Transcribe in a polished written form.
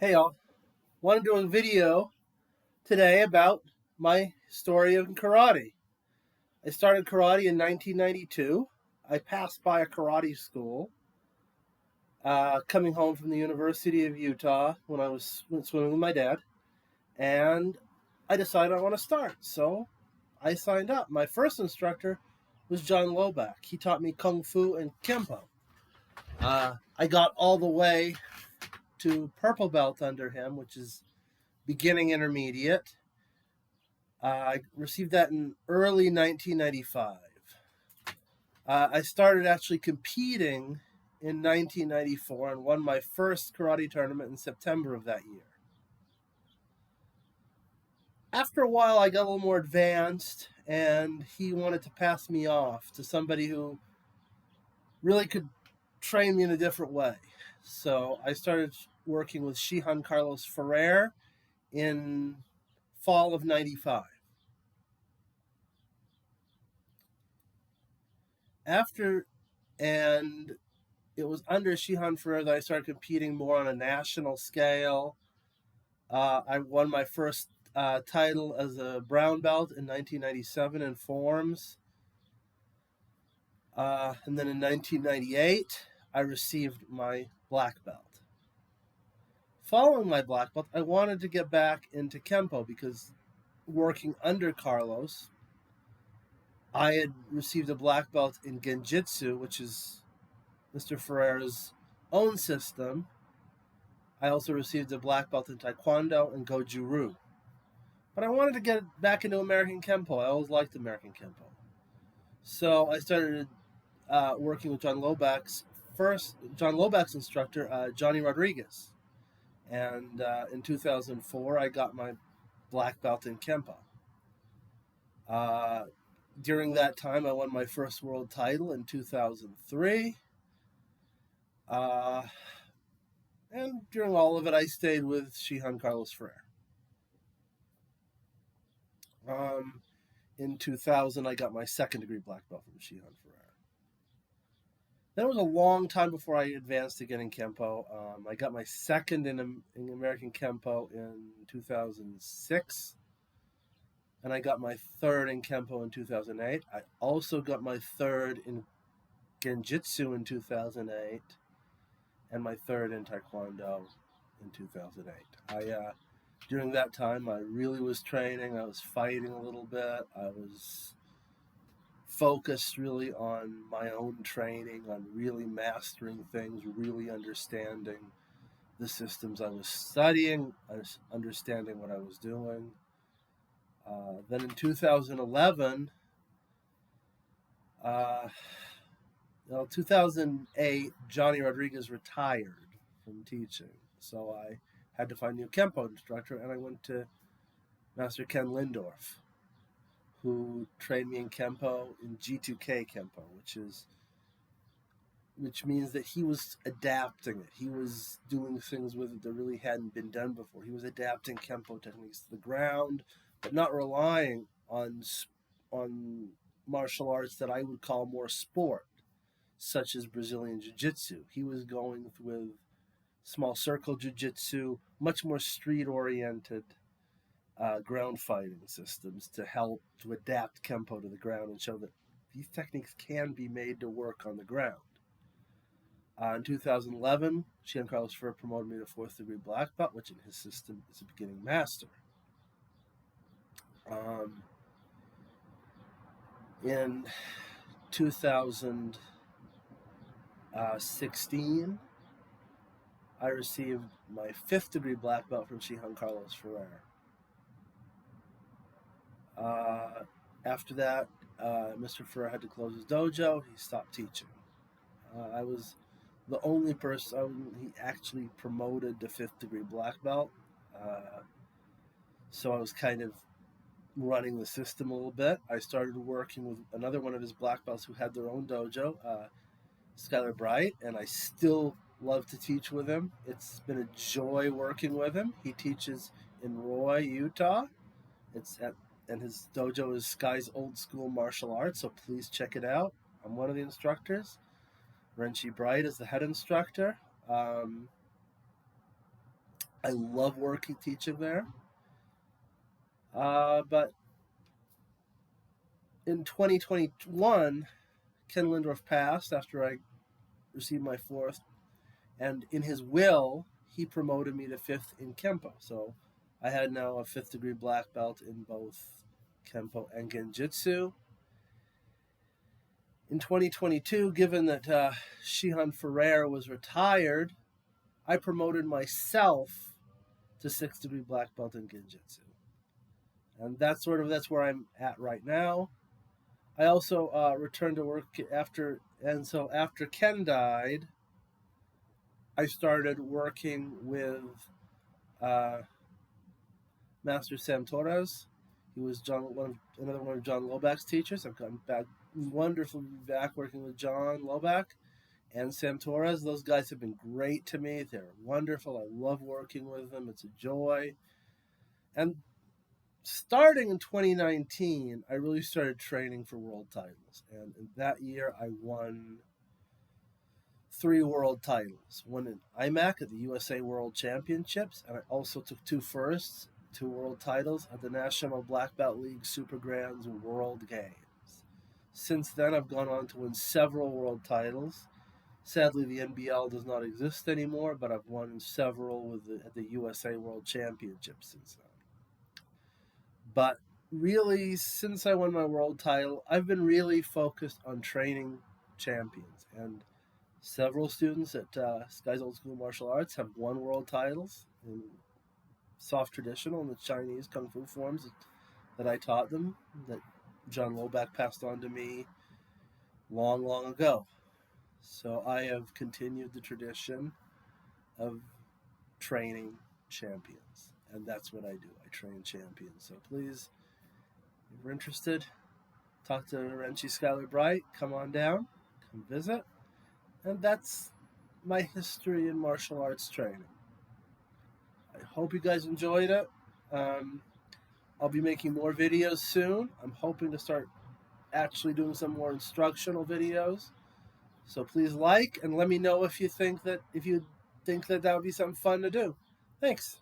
Hey y'all, want to do a video today about my story of karate. I started karate in 1992. I passed by a karate school coming home from the University of Utah when I was swimming with my dad, and I decided I want to start. So I signed up. My first instructor was John Loback. He taught me Kung Fu and Kempo. I got all the way to purple belt under him, which is beginning intermediate. I received that in early 1995. I started actually competing in 1994 and won my first karate tournament in September of that year. After a while, I got a little more advanced, and he wanted to pass me off to somebody who really could train me in a different way. So I started working with Shihan Carlos Ferrer in fall of 95. After, and it was under Shihan Ferrer that I started competing more on a national scale. I won my first title as a brown belt in 1997 in forms. And then in 1998, I received my black belt. Following my black belt, I wanted to get back into Kempo because working under Carlos, I had received a black belt in Genjitsu, which is Mr. Ferrer's own system. I also received a black belt in Taekwondo and Goju-Ryu. But I wanted to get back into American Kempo. I always liked American Kempo. So I started working with John Loback's instructor, Johnny Rodriguez. And in 2004, I got my black belt in Kempo. Uh, During that time, I won my first world title in 2003. Uh, and during all of it, I stayed with Shihan Carlos Ferrer. Um, in 2000, I got my second degree black belt from Shihan Ferrer. Then it was a long time before I advanced to getting Kempo. I got my second in American Kempo in 2006, and I got my third in Kempo in 2008. I also got my third in Genjitsu in 2008, and my third in Taekwondo in 2008. During that time, I really was training. I was fighting a little bit. I was focused really on my own training, on really mastering things, really understanding the systems I was studying, understanding what I was doing. Then in 2011, 2008, Johnny Rodriguez retired from teaching. So I had to find a new Kempo instructor, and I went to Master Ken Lindorf, who trained me in Kempo, in G2K Kempo, which means that he was adapting it. He was doing things with it that really hadn't been done before. He was adapting Kempo techniques to the ground, but not relying on martial arts that I would call more sport, such as Brazilian Jiu-Jitsu. He was going with small circle Jiu-Jitsu, much more street-oriented ground fighting systems to help to adapt Kempo to the ground and show that these techniques can be made to work on the ground. In 2011, Shihan Carlos Ferrer promoted me to fourth degree black belt, which in his system is a beginning master. In 2016, I received my fifth degree black belt from Shihan Carlos Ferrer. After that, Mr. Ferrer had to close his dojo. He stopped teaching. I was the only person he actually promoted to fifth degree black belt. So I was kind of running the system a little bit. I started working with another one of his black belts who had their own dojo, Skylar Bright, and I still love to teach with him. It's been a joy working with him. He teaches in Roy, Utah. And his dojo is Sky's Old School Martial Arts, so please check it out. I'm one of the instructors. Renshi Bright is the head instructor. I love teaching there. But in 2021, Ken Lindorf passed after I received my fourth, and in his will, he promoted me to fifth in Kempo. So I had now a fifth degree black belt in both Kempo and Genjutsu. In 2022, given that Shihan Ferrer was retired, I promoted myself to sixth degree black belt in Genjutsu. And that's where I'm at right now. I also returned to work after Ken died, I started working with Master Sam Torres. He was another one of John Loback's teachers. I've gotten back wonderfully back working with John Loback and Sam Torres. Those guys have been great to me. They're wonderful. I love working with them. It's a joy. And starting in 2019, I really started training for world titles. And in that year, I won 3 world titles. One in IMAC at the USA World Championships, and I also took 2 firsts, 2 world titles at the National Black Belt League Super Grands World Games. Since then, I've gone on to win several world titles. Sadly, the NBL does not exist anymore, but I've won several at the USA World Championships since then. But really, since I won my world title, I've been really focused on training champions. And several students at Sky's Old School Martial Arts have won world titles in soft traditional and the Chinese Kung Fu forms that I taught them, that John Loback passed on to me long, long ago. So I have continued the tradition of training champions, and that's what I do. I train champions. So please, if you're interested, talk to Renchi Skylar Bright. Come on down, come visit. And that's my history in martial arts training. I hope you guys enjoyed it. I'll be making more videos soon. I'm hoping to start actually doing some more instructional videos. So please like and let me know if you think that that would be something fun to do. Thanks.